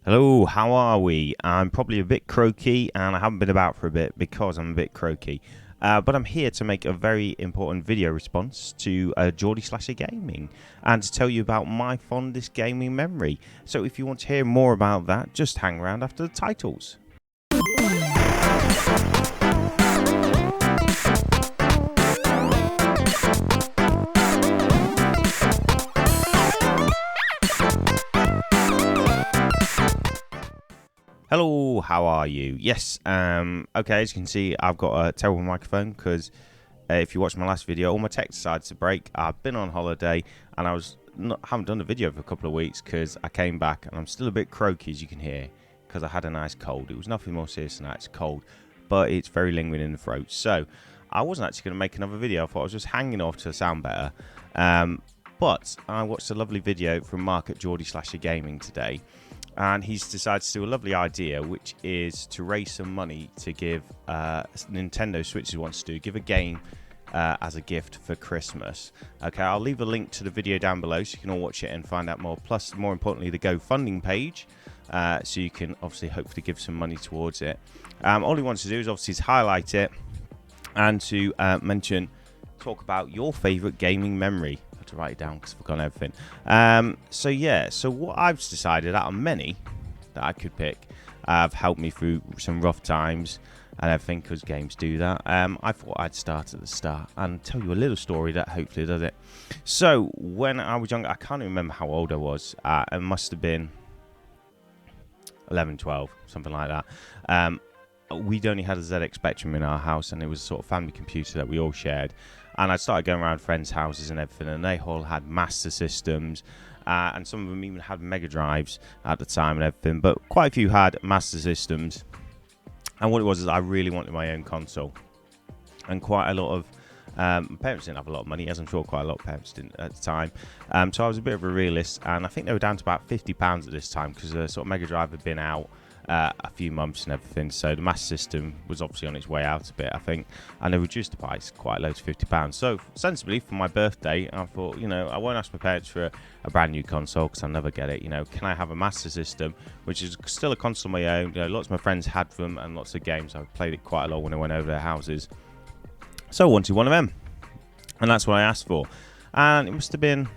Hello, how are we? I'm probably a bit croaky and I haven't been about for a bit because I'm a bit croaky. But I'm here to make a very important video response to Geordie Slasher Gaming and to tell you about my fondest gaming memory. So if you want to hear more about that, just hang around after the titles. Hello, how are you? Yes, okay, as you can see, I've got a terrible microphone because if you watched my last video, all my tech decided to break. I've been on holiday and haven't done a video for a couple of weeks because I came back and I'm still a bit croaky, as you can hear, because I had a nice cold. It was nothing more serious than that, it's cold, but it's very lingering in the throat. So I wasn't actually going to make another video. I thought I was just hanging off to sound better. But I watched a lovely video from Mark at Geordie Slasher Gaming today. And he's decided to do a lovely idea, which is to raise some money to give Nintendo Switch wants to do, give a game as a gift for Christmas. Okay, I'll leave a link to the video down below so you can all watch it and find out more. Plus, more importantly, the GoFundMe page, so you can obviously hopefully give some money towards it. All he wants to do is obviously highlight it and to talk about your favourite gaming memory. To write it down because I've forgotten everything. So what I've decided out of many that I could pick have helped me through some rough times and everything, because games do that. I thought I'd start at the start and tell you a little story that hopefully does it. So when I was younger, I can't even remember how old I was. It must have been 11, 12, something like that. We'd only had a ZX Spectrum in our house, and it was a sort of family computer that we all shared. And I started going around friends' houses and everything, and they all had Master Systems, and some of them even had Mega Drives at the time and everything, but quite a few had Master Systems. And what it was is I really wanted my own console, and quite a lot of my parents didn't have a lot of money, as I'm sure quite a lot of parents didn't at the time. So I was a bit of a realist, and I think they were down to about £50 at this time, because the sort of Mega Drive had been out a few months and everything, so the Master System was obviously on its way out a bit, I think, and they reduced the price quite low to £50. So sensibly, for my birthday, I thought, I won't ask my parents for a brand new console because I'll never get it. Can I have a Master System, which is still a console of my own? Lots of my friends had them and lots of games. I played it quite a lot when I went over their houses, so I wanted one of them, and that's what I asked for. And it must have been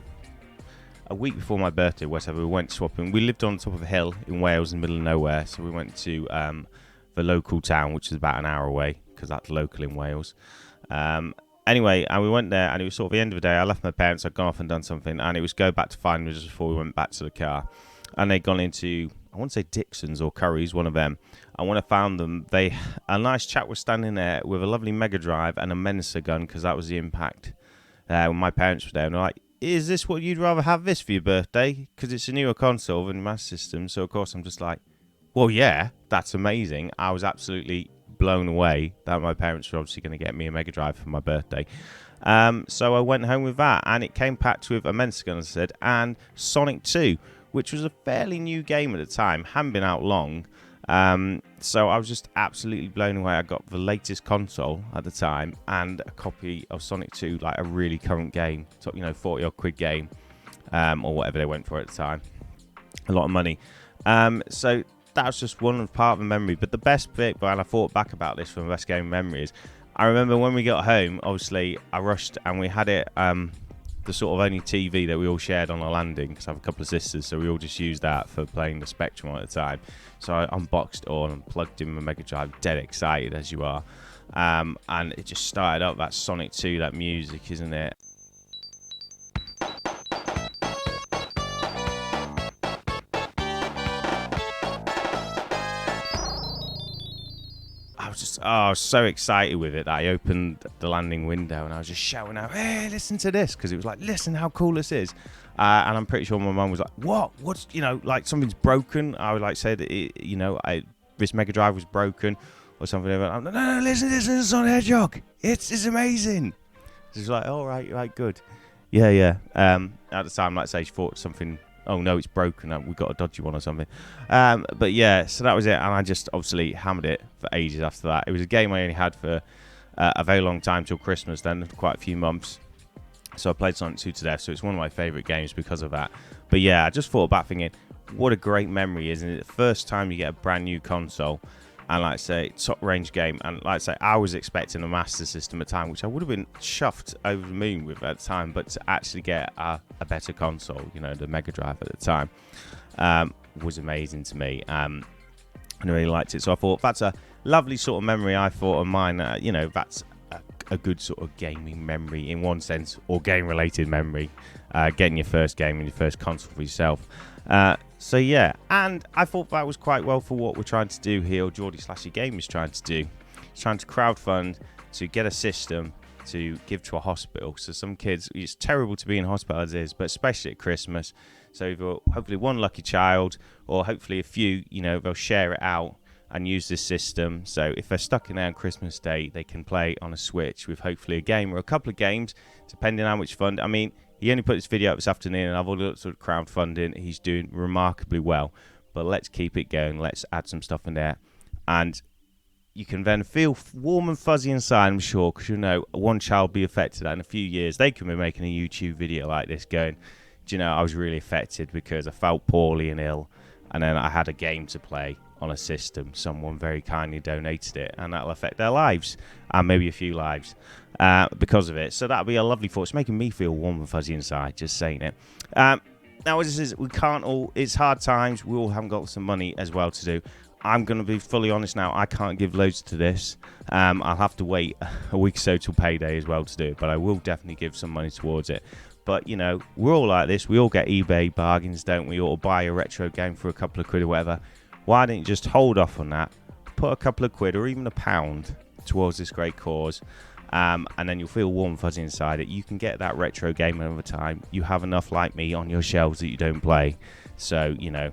a week before my birthday, whatever, we went swapping. We lived on top of a hill in Wales in the middle of nowhere, so we went to the local town, which is about an hour away, because that's local in Wales. Anyway, and we went there, and it was sort of the end of the day. I left my parents, I'd gone off and done something, and it was go back to find me just before we went back to the car. And they'd gone into, I want to say Dixon's or Curry's, one of them. And when I found them, a nice chap was standing there with a lovely Mega Drive and a Mensa gun, because that was the Impact. When my parents were there, and they're like, is this what you'd rather have this for your birthday? Because it's a newer console than Master System. So, of course, I'm just like, well, yeah, that's amazing. I was absolutely blown away that my parents were obviously going to get me a Mega Drive for my birthday. So I went home with that, and it came packed with a Mensa gun, as I said, and Sonic 2, which was a fairly new game at the time, hadn't been out long. So I was just absolutely blown away. I got the latest console at the time and a copy of Sonic 2, like a really current game, 40 odd quid game, or whatever they went for at the time. A lot of money. So that was just one part of the memory. But the best bit, when I thought back about this from the best game memory, is I remember when we got home, obviously I rushed and we had it, the sort of only TV that we all shared on our landing, because I have a couple of sisters, so we all just used that for playing the Spectrum at the time. So I unboxed it all and plugged in my Mega Drive, dead excited as you are, and it just started up, that Sonic 2, that music, isn't it? I was so excited with it that I opened the landing window and I was just shouting out, hey, listen to this, because it was like, listen how cool this is. And I'm pretty sure my mum was like, what's, like something's broken. I would like say that this Mega Drive was broken or something. I'm like, no, listen, this is Sonic Hedgehog, it's amazing. She's like, all right, good. Yeah. At the time, like I say, she thought something, oh no, it's broken, we've got a dodgy one or something. But yeah, so that was it, and I just obviously hammered it for ages after that. It was a game I only had for a very long time, till Christmas, then quite a few months. So I played Sonic 2 to death, so it's one of my favourite games because of that. But yeah, I just thought back thinking, what a great memory, isn't it? The first time you get a brand new console, and like I say, top range game, and like I say, I was expecting a Master System at the time, which I would have been chuffed over the moon with at the time, but to actually get a better console, you know, the Mega Drive at the time, was amazing to me. And I really liked it, so I thought that's a lovely sort of memory. I thought of mine, you know, that's a good sort of gaming memory in one sense, or game related memory, getting your first game and your first console for yourself. So yeah, and I thought that was quite well for what we're trying to do here, or Geordie Slasher Gaming is trying to do. It's trying to crowdfund to get a system to give to a hospital. So some kids, it's terrible to be in hospital as it is, but especially at Christmas. So if you're hopefully one lucky child, or hopefully a few, you know, they'll share it out and use this system. So if they're stuck in there on Christmas Day, they can play on a Switch with hopefully a game or a couple of games, depending on how much fund. I mean, he only put this video up this afternoon, and I've already looked at crowdfunding. He's doing remarkably well, but let's keep it going. Let's add some stuff in there, and you can then feel warm and fuzzy inside, I'm sure, because you know one child will be affected, and in a few years they can be making a YouTube video like this going, do you know, I was really affected because I felt poorly and ill, and then I had a game to play on a system. Someone very kindly donated it, and that'll affect their lives, and maybe a few lives because of it. So that'll be a lovely thought. It's making me feel warm and fuzzy inside, just saying it. Now, as this is, we can't all, it's hard times, we all haven't got some money as well to do. I'm going to be fully honest now, I can't give loads to this. I'll have to wait a week or so till payday as well to do it, but I will definitely give some money towards it. But, you know, we're all like this. We all get eBay bargains, don't we? Or buy a retro game for a couple of quid or whatever. Why don't you just hold off on that, put a couple of quid or even £1 towards this great cause, and then you'll feel warm and fuzzy inside it. You can get that retro game over time. You have enough like me on your shelves that you don't play. So, you know,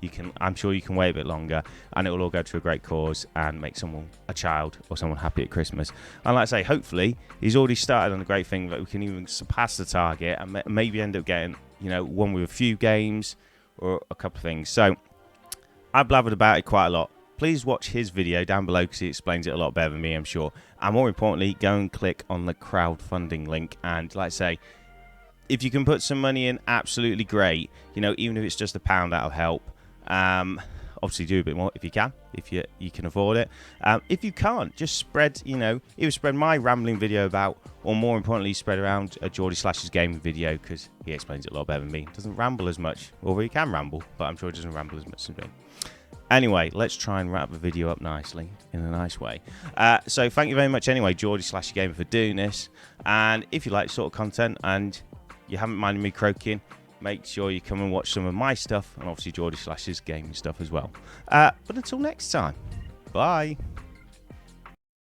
you can, I'm sure you can wait a bit longer, and it will all go to a great cause and make someone, a child or someone, happy at Christmas. And like I say, hopefully he's already started on a great thing that we can even surpass the target and maybe end up getting, you know, one with a few games or a couple of things. So I blathered about it quite a lot. Please watch his video down below because he explains it a lot better than me, I'm sure. And more importantly, go and click on the crowdfunding link. And like I say, if you can put some money in, absolutely great. You know, even if it's just £1, that'll help. Obviously do a bit more if you can, if you can afford it. If you can't, just spread, you know, either spread my rambling video about, or more importantly, spread around a Geordie Slasher's Gaming video, because he explains it a lot better than me. Doesn't ramble as much, although he can ramble, but I'm sure he doesn't ramble as much as me. Anyway, let's try and wrap the video up nicely, in a nice way. So thank you very much anyway, Geordie Slasher Gaming, for doing this. And if you like this sort of content and you haven't minded me croaking, make sure you come and watch some of my stuff, and obviously Geordie Slasher's Gaming stuff as well. But until next time, bye.